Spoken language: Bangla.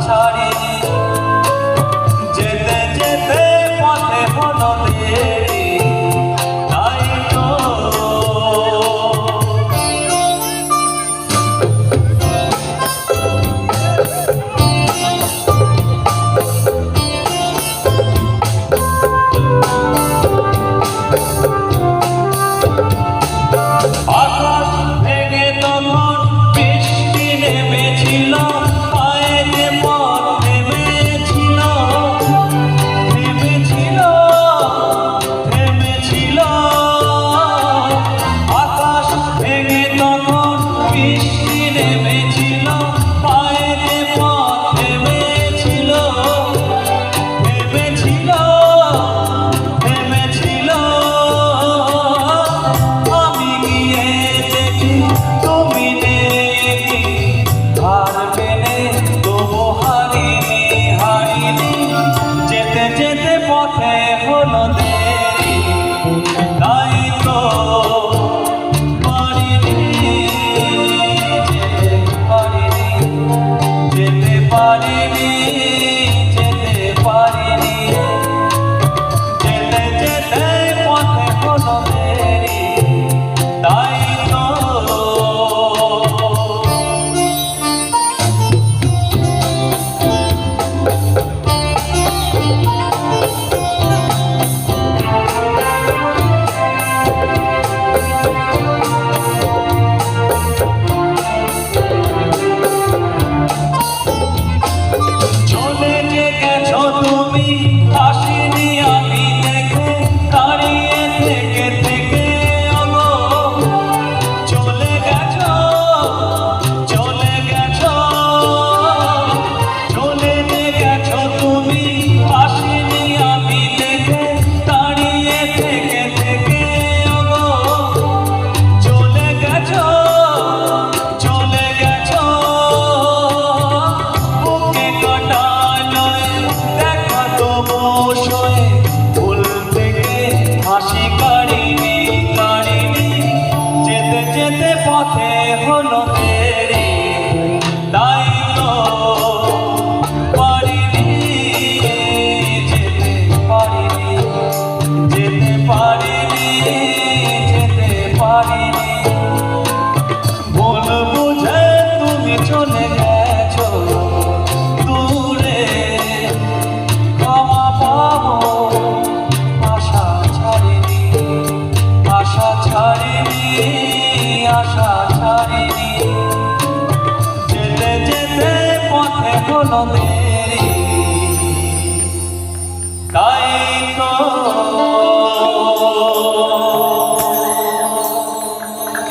ছাড়িনি, যেতে যেতে পথে হলো দেরি, তাই তো আকাশ ভেঙে তখন বৃষ্টি নেমেছিল, পায়েতে পথ থেমেছিল, থেমেছিল, থেমেছিল। আকাশ ভেঙে তখন বৃষ্টি নেমেছিল, পায়েতে পথ থেমেছিল, থেমেছিল, থেমেছিল। আমি গিয়ে দেখি তুমি নেই, আর পেলে তবু হারিনি, হারিনি। যেতে যেতে পথে হলো দেরি, তাই তো পারিনি, যেতে পারিনি, যেতে পারিনি, যেতে পারিনি। যেতে যেতে পথে হলো দেরি, তাই তো চলে যে গেছো তুমি, আসিনি আমি দেখে, দাঁড়িয়ে থেকে থেকে ওগো। চলে গেছো, চলে গেছো, চলে যে গেছো তুমি, আসিনি আমি দেখে, দাঁড়িয়ে থেকে থেকে ওগো। চলে গেছো, চলে গেছো, বুকে কাটা নয় দেখা তবু সয়ে, ভুল থেকে হাসি কাড়িনি, কাড়িনি। যেতে যেতে পথে হলো দেরি, তাই তো পারিনি, যেতে পারিনি, যেতে পারিনি, যেতে পারিনি। ভুল বুঝে তুমি চলে গেছো দূরে, ক্ষমা পাবো আশা ছাড়িনি, আশা ছাড়িনি, আশা ছাড়িনি। যেতে যেতে পথে হলো দেরি।